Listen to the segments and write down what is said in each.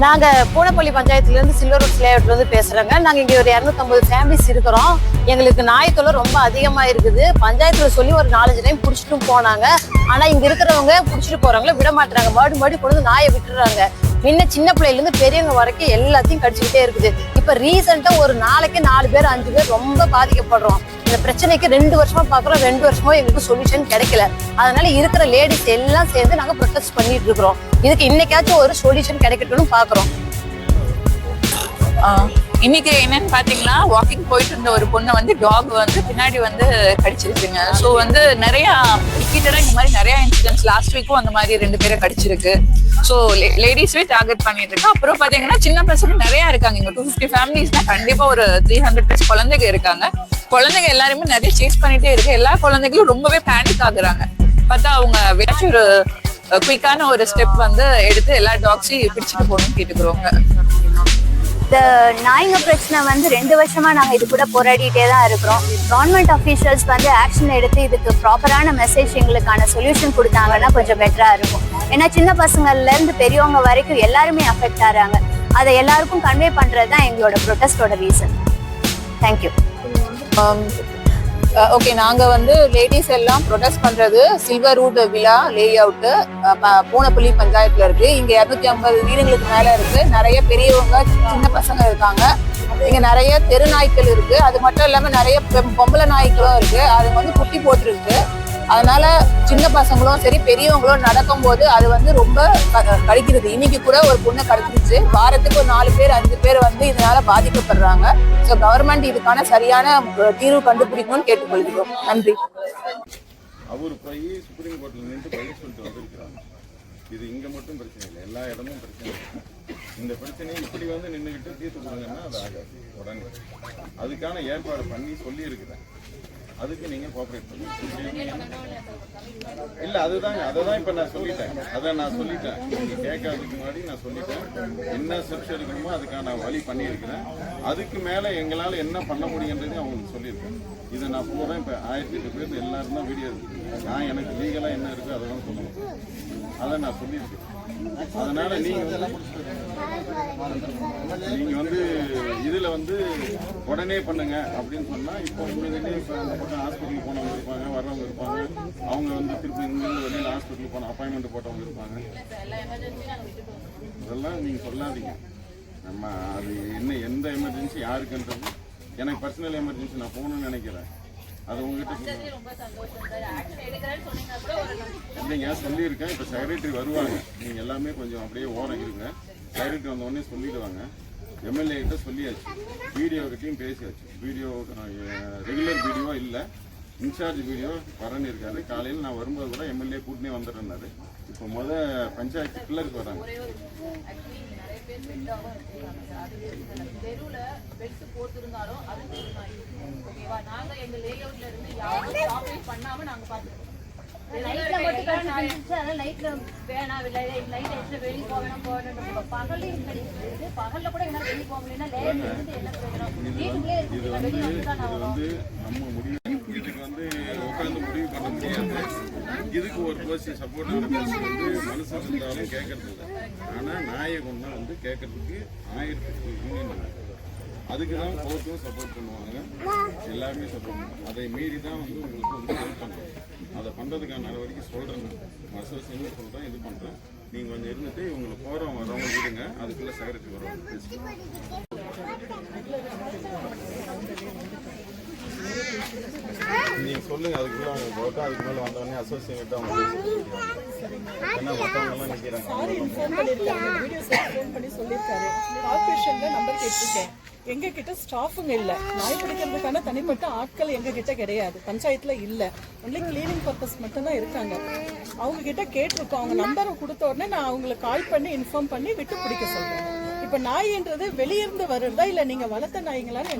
நாங்கள் Poonapalli பஞ்சாயத்துலேருந்து silver road லேஅவுட்லேருந்து பேசுகிறோங்க. நாங்கள் இங்கே ஒரு 250 ஃபேமிலிஸ் இருக்கிறோம். எங்களுக்கு நாய் தொல்லை ரொம்ப அதிகமாக இருக்குது. பஞ்சாயத்தில் சொல்லி ஒரு 4-5 டைம் பிடிச்சிட்டும் போனாங்க. ஆனால் இங்கே இருக்கிறவங்க பிடிச்சிட்டு போகிறாங்களே விட மாட்டுறாங்க. மறுபடி கொண்டு வந்து நாயை விட்டுறாங்க. முன்ன சின்ன பிள்ளையிலேருந்து பெரியவங்க வரைக்கும் எல்லாத்தையும் கடிச்சிக்கிட்டே இருக்குது. இப்போ ரீசெண்டாக ஒரு நாளைக்கு 4 பேர் 5 பேர் ரொம்ப பாதிக்கப்படுறோம். இந்த பிரச்சனைக்கு 2 வருஷமா பார்க்குறோம். 2 வருஷமா எங்களுக்கு சொல்யூஷன் கிடைக்கல. அதனால இருக்கிற லேடிஸ் எல்லாம் சேர்ந்து நாங்கள் ப்ரொடெஸ்ட் பண்ணிட்டு இருக்கிறோம். இதுக்கு இன்னைக்காச்சும் ஒரு சொல்யூஷன் கிடைக்கட்டும்னு பார்க்குறோம். இன்னைக்கு என்னன்னு பாத்தீங்கன்னா, வாக்கிங் போயிட்டு இருந்த ஒரு பொண்ணை வந்து டாக் வந்து பின்னாடி வந்து கடிச்சிருக்குங்க. ஸோ வந்து நிறைய ரிப்பீட்டடா இந்த மாதிரி நிறைய இன்சிடென்ட்ஸ் லாஸ்ட் வீக்கும் அந்த மாதிரி 2 பேரை கடிச்சிருக்கு. ஸோ லேடிஸ்வே டார்கெட் பண்ணிட்டு இருக்கு. அப்புறம் பாத்தீங்கன்னா சின்ன பசங்க நிறைய இருக்காங்க. இங்க 250 ஃபேமிலிஸ்னா கண்டிப்பா ஒரு 300+ குழந்தைங்க இருக்காங்க. குழந்தைங்க எல்லாருமே நிறைய சேஸ் பண்ணிட்டே இருக்கு. எல்லா குழந்தைகளும் ரொம்பவே பேனிக் ஆகுறாங்க. பார்த்தா அவங்க ஏதாச்சும் ஒரு குயிக்கான ஒரு ஸ்டெப் வந்து எடுத்து எல்லா டாக்ஸையும் பிடிச்சிட்டு போகணும்னு கேட்டுக்கிறோங்க. இந்த நாய்ங்க பிரச்சனை வந்து 2 வருஷமா நாங்கள் இது கூட போராடிட்டே தான் இருக்கிறோம். கவர்மெண்ட் அஃபீஷியல்ஸ் வந்து ஆக்ஷன் எடுத்து இதுக்கு ப்ராப்பரான மெசேஜ் எங்களுக்கான சொல்யூஷன் கொடுத்தாங்கன்னா கொஞ்சம் பெட்டராக இருக்கும். ஏன்னா சின்ன பசங்கள்லேருந்து பெரியவங்க வரைக்கும் எல்லாருமே அஃபெக்ட் ஆகிறாங்க. அதை எல்லாருக்கும் கன்வே பண்ணுறது தான் எங்களோட ப்ரொடெஸ்டோட ரீசன். தேங்க்யூ. ஓகே, நாங்கள் வந்து லேடிஸ் எல்லாம் ப்ரொடெஸ்ட் பண்ணுறது சில்வர் ரூட் விழா லே அவுட்டு பூனப்பள்ளி பஞ்சாயத்தில் இருக்குது. இங்கே 250 வீடுங்களுக்கு மேலே இருக்குது. நிறைய பெரியவங்க சின்ன பசங்க இருக்காங்க. இங்கே நிறைய தெரு நாய்க்கள் இருக்குது. அது மட்டும் இல்லாமல் நிறைய பொம்பளை நாய்க்களும் இருக்குது. அது வந்து குட்டி போட்டிருக்கு. அதனால சின்ன பசங்களும் சரி பெரியவங்களும் நடக்கும்போது அது வந்து ரொம்ப கடிக்கிறது. இன்னைக்கு கூட ஒரு பொண்ணை கடிச்சிருச்சு. வாரத்துக்கு ஒரு 4 பேர் 5 பேர் வந்து இதனால பாதிக்கப்படுறாங்க. ஸோ கவர்மெண்ட் இதுக்கான சரியான தீர்வு கண்டுபிடிக்கணும்னு கேட்டுக்கொள்கிறோம். நன்றி. அவர் போய் சுப்ரீம் கோர்ட்ல நின்று பதில் சொல்லிட்டு வந்திருக்கிறாங்க. இது இங்க மட்டும் பிரச்சனை இல்லை, எல்லா இடமும் பிரச்சனை இருக்கு. இந்த பிரச்சனையை இப்படி வந்து நின்றுகிட்டு தீர்த்து கொடுங்கன்னா அது ஆகாது. உடனே அதுக்கான ஏற்பாடு பண்ணி சொல்லி இருக்கிறேன். அதுக்கு நீங்க கோஆபரேட் பண்ணுங்க. இல்ல அதுதாங்க, அதான் இப்ப நான் சொல்லிட்டேன். நீங்க கேட்காததுக்கு முன்னாடி நான் சொல்லிட்டேன். என்ன ஸ்டெப்ஸ் எடுக்கணுமோ அதுக்கான வழி பண்ணியிருக்கிறேன். அதுக்கு மேல எங்களால என்ன பண்ண முடியுன்றதையும் அவங்களுக்கு சொல்லியிருக்கேன். இதை நான் பூரா இப்ப 1008 பேர் எல்லாரும் தான் வீடியோ இருக்கு. நான் எனக்கு லீகலா என்ன இருக்கு அதெல்லாம் சொல்லணும். அதை நான் சொல்லியிருக்கேன். அதனால நீங்க வந்து இதுல வந்து உடனே பண்ணுங்க அப்படின்னு சொன்னா, இப்போ உண்மையிலே இப்ப அந்த பக்கம் ஹாஸ்பிட்டலுக்கு போனவங்க இருப்பாங்க, வர்றவங்க இருப்பாங்க. அவங்க வந்து திருப்பி இங்கிருந்து வெளியில ஹாஸ்பிட்டலுக்கு போன அப்பாயின்மெண்ட் போட்டவங்க இருப்பாங்க. இதெல்லாம் நீங்க சொல்லாதீங்க. நம்ம அது என்ன எந்த எமர்ஜென்சி யாருக்குன்றது, எனக்கு பர்சனல் எமர்ஜென்சி நான் போகணும்னு நினைக்கிறேன். அது உங்ககிட்ட இல்லைங்க சொல்லியிருக்கேன். இப்போ செக்ரட்டரி வருவாங்க. நீங்கள் எல்லாமே கொஞ்சம் அப்படியே ஓரம் இருங்க. செக்ரட்டரி வந்த உடனே சொல்லிடுவாங்க. எம்எல்ஏ கிட்ட சொல்லியாச்சு, வீடியோ கிட்டையும் பேசியாச்சு. வீடியோ ரெகுலர் வீடியோ இல்லை, இன்சார்ஜ் வீடியோ வரன்னு இருக்காரு. காலையில் நான் வரும்போது கூட எம்எல்ஏ கூட்டினே வந்துடுறாரு. இப்போ பஞ்சாயத்து கிளருக்கு வராங்க. உட்காந்து முடிவு பண்ண முடியாது. இதுக்கு ஒரு கோர்ஸ் சப்போர்ட் வந்து மனசு இருந்தாலும் கேட்கறது இல்லை. ஆனால் நாயை கொண்டா வந்து கேட்கறதுக்கு 1000 யூனியன் அதுக்கு தான் கோர்ட்டும் சப்போர்ட் பண்ணுவாங்க, எல்லாருமே சப்போர்ட் பண்ணுவாங்க. அதை மீறி தான் வந்து உங்களுக்கு வந்து ஹெல்ப் பண்ணுறோம். அதை பண்ணுறதுக்கான நடவடிக்கை சொல்கிறேன். அசோசியேஷன் சொல்கிறேன், இது பண்ணுறேன். நீங்கள் கொஞ்சம் இருந்துட்டு இவங்களை போகிறவங்க வரவங்க விடுங்க. அதுக்குள்ளே செக்ரட்டரி வருவாங்க பேசுகிறேன். நீங்கள் சொல்லுங்கள். அதுக்குள்ளே அவங்க போட்டு அதுக்கு மேலே வந்தோடனே அசோசியேட் அவங்க ஏன்னா மற்றவங்கலாம் நிற்கிறாங்க. ஃபோன் பண்ணி சொல்லியிருக்காரு. கார்பரேஷனில் நம்பர் கேட்டிருக்கேன். எங்ககிட்ட ஸ்டாஃபுங்க இல்லை. நாய் பிடிக்கிறதுக்கான தனிப்பட்ட ஆட்கள் எங்ககிட்ட கிடையாது. பஞ்சாயத்தில் இல்லை. ஒன்லி கிளீனிங் பர்பஸ் மட்டும்தான் இருக்காங்க. அவங்க கிட்ட கேட்டிருக்கோம். அவங்க நம்பரை கொடுத்த உடனே நான் அவங்களுக்கு கால் பண்ணி இன்ஃபார்ம் பண்ணி விட்டு பிடிக்க சொல்றேன். இப்ப நாயின்றது வெளியிருந்து வருதா இல்ல நீங்க வளர்த்த நாய்ங்களான்னு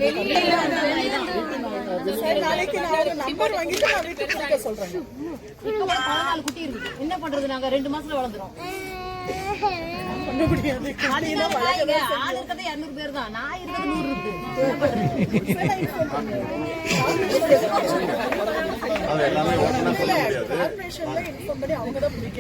நாளைக்கு நான் ஒரு நம்பர் வாங்கிட்டு நான் விட்டு பிடிக்க சொல்றேன். குட்டி இருக்கு, என்ன பண்றது? நாங்க 2 மாசத்துல வளர்ந்துரும். பண்ண முடியாது. ஆள் இருக்கிறது 200 பேர் தான், நாய் இருக்கிறது 100 இருக்கு. கார்பரேஷன்ல இன்ஃபார்ம் பண்ணி அவங்க தான் பிடிக்க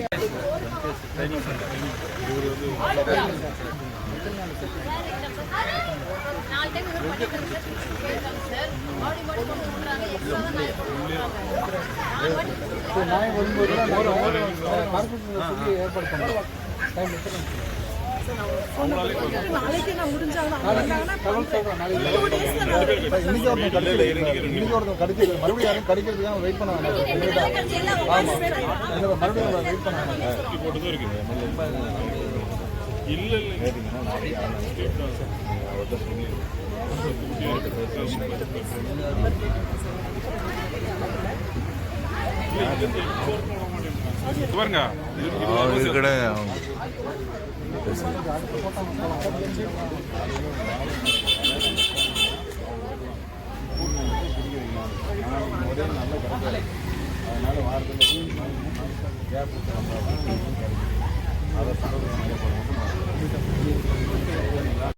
நாய் வரும்போது கார்பரேஷன் சொல்லி ஏற்பாடு பண்ணுறோம். டைம் நாளைக்கு நான் முடிஞ்சாலும் இன்னைக்கு ஒருத்தன் கடிக்கிறது மறுபடியும் யாரும் கடிக்கிறதுக்காக வெயிட் பண்ண வேண்டாம். ஆமாம், மறுபடியும் வெயிட் பண்ண வேண்டாம். பாருங்க அதனால வாரத்தில் கேப் அதை